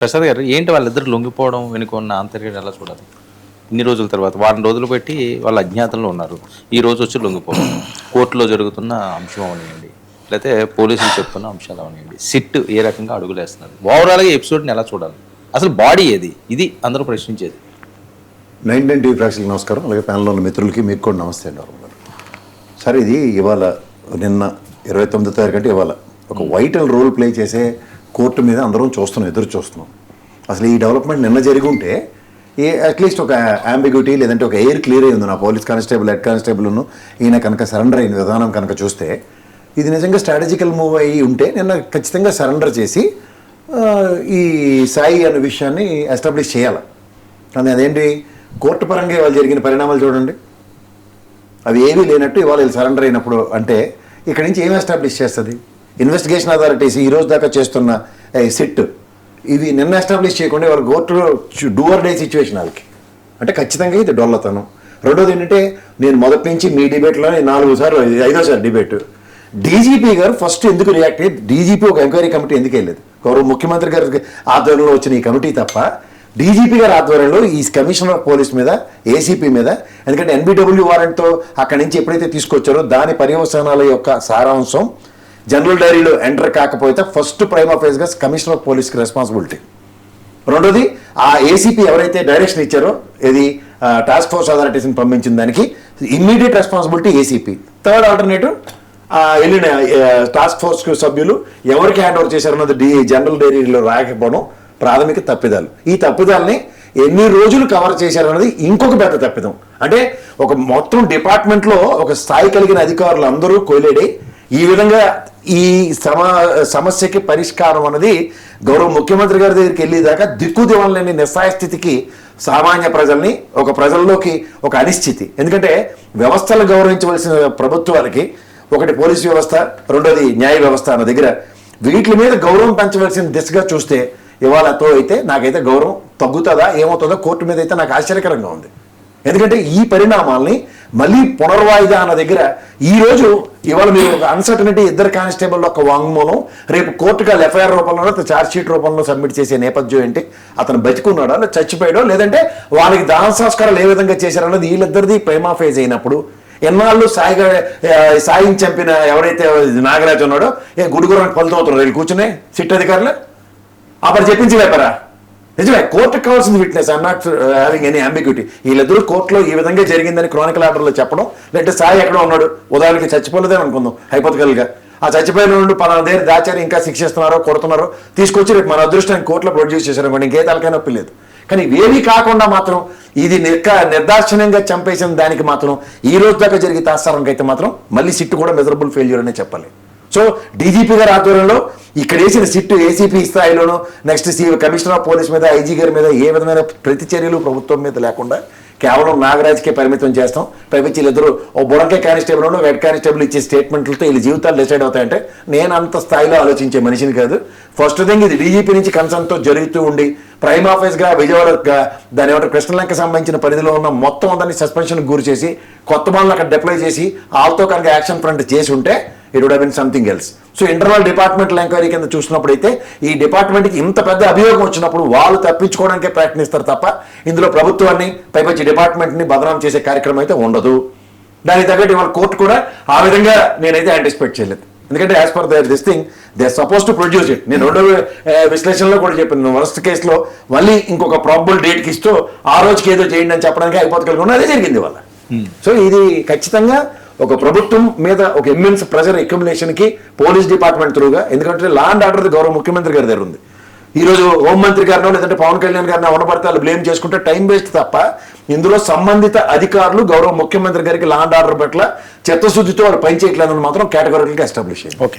ప్రసాద్ గారు ఏంటి వాళ్ళిద్దరు లొంగిపోవడం వెనుక ఉన్న ఆంతర్యం ఎలా చూడాలి? ఇన్ని రోజుల తర్వాత వారం రోజులు పెట్టి వాళ్ళ అజ్ఞాతంలో ఉన్నారు. ఈ రోజు వచ్చి లొంగిపోవడం, కోర్టులో జరుగుతున్న అంశం అవనివ్వండి, లేకపోతే పోలీసులు చెప్తున్న అంశాలు అవనివ్వండి, సిట్ ఏ రకంగా అడుగులేస్తున్నారు, ఓవరాల్గా ఎపిసోడ్ని ఎలా చూడాలి? అసలు బాడీ ఏది? ఇది అందరూ ప్రశ్నించేది. 99 టీవీ ప్రేక్షకులకు నమస్కారం. అలాగే ప్యానల్లో ఉన్న మిత్రులకి మీకు కూడా నమస్తే అండి. సార్, ఇది ఇవాళ నిన్న 29వ తారీఖు అంటే ఇవాళ ఒక వైటల్ రోల్ ప్లే చేసే కోర్టు మీద అందరం ఎదురు చూస్తున్నాం. అసలు ఈ డెవలప్మెంట్ నిన్న జరిగి ఉంటే అట్లీస్ట్ ఒక అంబిగ్యూటీ లేదంటే ఒక ఎయిర్ క్లియర్ అయి ఉంది. నా పోలీస్ కానిస్టేబుల్, హెడ్ కానిస్టేబుల్ను ఈయన కనుక సరెండర్ అయిన విధానం కనుక చూస్తే ఇది నిజంగా స్ట్రాటజికల్ మూవ్ అయ్యి ఉంటే నిన్న ఖచ్చితంగా సరెండర్ చేసి ఈ సాయి అనే విషయాన్ని ఎస్టాబ్లిష్ చేయాలి. కానీ అదేంటి, కోర్టు పరంగా ఇవాళ జరిగిన పరిణామాలు చూడండి, అవి ఏవీ లేనట్టు ఇవాళ వీళ్ళు సరెండర్ అయినప్పుడు అంటే ఇక్కడి నుంచి ఏం ఎస్టాబ్లిష్ చేస్తుంది? ఇన్వెస్టిగేషన్ అథారిటీస్ ఈ రోజు దాకా చేస్తున్న సిట్ ఇవి నిన్న ఎస్టాబ్లిష్ చేయకుండా వాళ్ళ కోర్టులో డూ ఆర్ డే సిచ్యువేషన్ వాళ్ళకి అంటే ఖచ్చితంగా ఇది డొల్లతనం. రెండోది ఏంటంటే, నేను మొదటి నుంచి మీ డిబేట్లో 4 సార్లు 5వ సారి డిబేట్ డీజీపీ గారు ఫస్ట్ ఎందుకు రియాక్ట్ అయ్యి డీజీపీ ఒక ఎంక్వైరీ కమిటీ ఎందుకు వెళ్ళలేదు? గౌరవ ముఖ్యమంత్రి గారి ఆధ్వర్యంలో వచ్చిన ఈ కమిటీ తప్ప డీజీపీ గారి ఆధ్వర్యంలో ఈ కమిషనర్ ఆఫ్ పోలీస్ మీద, ఏసీపీ మీద, ఎందుకంటే ఎన్బిడబ్ల్యూ వారెంట్తో అక్కడి నుంచి ఎప్పుడైతే తీసుకొచ్చారో దాని పర్యవసానాల యొక్క సారాంశం జనరల్ డైరీలో ఎంటర్ కాకపోతే ఫస్ట్ ప్రైమ్ ఆఫీస్గా కమిషనర్ ఆఫ్ పోలీస్కి రెస్పాన్సిబిలిటీ. రెండోది ఆ ఏసీపీ ఎవరైతే డైరెక్షన్ ఇచ్చారో ఇది టాస్క్ ఫోర్స్ అథారిటీస్ని పంపించిన దానికి immediate responsibility ACP. Third alternative వెళ్ళిన టాస్క్ ఫోర్స్ సభ్యులు ఎవరికి హ్యాండ్ ఓవర్ చేశారన్నది జనరల్ డైరీలో రాకపోవడం ప్రాథమిక తప్పిదాలు. ఈ తప్పిదాలని ఎన్ని రోజులు కవర్ చేశారన్నది ఇంకొక పెద్ద తప్పిదం. అంటే ఒక మొత్తం డిపార్ట్మెంట్లో ఒక స్థాయి కలిగిన అధికారులు అందరూ కొయిలేడి ఈ విధంగా ఈ సమస్యకి పరిష్కారం అన్నది గౌరవ ముఖ్యమంత్రి గారి దగ్గరికి వెళ్ళేదాకా దిక్కుదివం లేని నిస్సాయ స్థితికి సామాన్య ప్రజల్ని, ఒక ప్రజల్లోకి ఒక అనిశ్చితి. ఎందుకంటే వ్యవస్థలు గౌరవించవలసిన ప్రభుత్వాలకి ఒకటి పోలీస్ వ్యవస్థ, రెండోది న్యాయ వ్యవస్థ అన్న దగ్గర వీటి మీద గౌరవం పెంచవలసిన దిశగా చూస్తే ఇవాళతో అయితే నాకైతే గౌరవం తగ్గుతుందా ఏమవుతుందో కోర్టు మీద అయితే నాకు ఆశ్చర్యకరంగా ఉంది. ఎందుకంటే ఈ పరిణామాల్ని మళ్ళీ పునర్వాయిదా అన్న దగ్గర ఈరోజు ఇవాళ మీరు ఒక అన్సర్టనిటీ, ఇద్దరు కానిస్టేబుల్ ఒక వాంగ్మూలం రేపు కోర్టుగా ఎఫ్ఐఆర్ రూపంలో ఛార్జ్ షీట్ రూపంలో సబ్మిట్ చేసే నేపథ్యం ఏంటి? అతను బతికున్నాడో లేదా చచ్చిపోయాడో, లేదంటే వాళ్ళకి దాన సంస్కారాలు ఏ విధంగా చేశారన్నది వీళ్ళిద్దరిది ప్రైమా ఫేజ్ అయినప్పుడు ఎన్నాళ్ళు సాయిని చంపిన ఎవరైతే నాగరాజు ఉన్నాడో గుడిగురానికి ఫలితవుతున్నారు వీళ్ళు కూర్చునే సిట్ అధికారులు అప్పుడు చెప్పించి లేపరా? నిజమే, కోర్టుకు కావాల్సింది witness. I'm not having any ambiguity. వీళ్ళిద్దరూ కోర్టులో ఈ విధంగా జరిగిందని క్రానికల్ ఆర్డర్లో చెప్పడం, లేదంటే సాయి ఎక్కడో ఉన్నాడు, ఉదాహరణకి చచ్చిపోలేదే అనుకుందాం హైపోథికల్గా, ఆ చచ్చిపోయిన నుండి పలానా దగ్గర దాచారు, ఇంకా శిక్షిస్తున్నారో కొడుతున్నారో తీసుకొచ్చి రేపు మన అదృష్టాన్ని కోర్టులో ప్రొడ్యూస్ చేశారనుకోండి, ఇంకే తలకాయ నొప్పి లేదు. కానీ ఇవేవి కాకుండా మాత్రం ఇది నిర్దాక్షిణ్యంగా చంపేసిన దానికి మాత్రం ఈ రోజు దాకా జరిగే తాత్సారానికి అయితే మాత్రం మళ్ళీ సిట్ కూడా మెజరబుల్ ఫెయిల్యూర్ అనే చెప్పాలి. సో డీజీపీ గారి ఆధ్వర్యంలో ఇక్కడ వేసిన సిట్టు ఏసీపీ స్థాయిలోనూ నెక్స్ట్ కమిషనర్ ఆఫ్ పోలీస్ మీద, ఐజీ గారి మీద ఏ విధమైన ప్రతిచర్యలు ప్రభుత్వం మీద లేకుండా కేవలం నాగరాజ్కే పరిమితం చేస్తాం. పైపించి వీళ్ళిద్దరూ ఓ బుడంకాయ కానిస్టేబుల్, హెడ్ కానిస్టేబుల్ ఇచ్చే స్టేట్మెంట్లతో వీళ్ళ జీవితాలు డిసైడ్ అవుతాయంటే నేను అంత స్థాయిలో ఆలోచించే మనిషిని కాదు. ఫస్ట్ థింగ్, ఇది డీజీపీ నుంచి కన్సర్న్తో జరుగుతూ ఉండి ప్రైమ్ ఆఫీస్గా విజయవాడ దాని ఏమంటే కృష్ణలంక సంబంధించిన పరిధిలో ఉన్న మొత్తం అందరినీ సస్పెన్షన్కి గురి చేసి కొత్త వాళ్ళని అక్కడ డిప్లాయ్ చేసి వాళ్ళతో కనుక యాక్షన్ ఫ్రంట్ చేసి ఉంటే it would have been something else. So internal departmental enquiry కింద చూసినప్పుడు అయితే ఈ డిపార్ట్మెంట్కి ఇంత పెద్ద అభియోగం వచ్చినప్పుడు వాళ్ళు తప్పించుకోవడానికే ప్రయత్నిస్తారు తప్ప ఇందులో ప్రభుత్వాన్ని, పైపచ్చి డిపార్ట్మెంట్ని బదనాం చేసే కార్యక్రమం అయితే ఉండదు. దానికి తగ్గట్టు ఇవాళ కోర్టు కూడా ఆ విధంగా నేనైతే యాంటిసిపేట్ చేయలేదు. ఎందుకంటే as per this thing they are suppose to produce it. నేను రెండో విశ్లేషణలో కూడా చెప్పాను, వరస్ట్ కేసులో మళ్ళీ ఇంకొక ప్రాబబుల్ డేట్కి ఇస్తూ ఆ రోజుకి ఏదో చేయండి అని చెప్పడానికి అయిపోతగలిగి అదే జరిగింది వాళ్ళ. సో ఇది ఖచ్చితంగా ఒక ప్రభుత్వం మీద ఒక ఇమ్మెన్స్ ప్రెజర్ అక్యుములేషన్కి పోలీస్ డిపార్ట్మెంట్ త్రూగా, ఎందుకంటే లా అండ్ ఆర్డర్ గౌరవ ముఖ్యమంత్రి గారి దగ్గర ఉంది. ఈరోజు హోంమంత్రి గారినో లేదంటే పవన్ కళ్యాణ్ గారిని అవనపడితే వాళ్ళు బ్లేమ్ చేసుకుంటే టైం వేస్ట్ తప్ప ఇందులో సంబంధిత అధికారులు గౌరవ ముఖ్యమంత్రి గారికి లా అండ్ ఆర్డర్ పట్ల చిత్తశుద్ధితో వాళ్ళు పనిచేయట్లేదని మాత్రం కేటగిరీగా ఎస్టాబ్లిష్ అయ్యింది.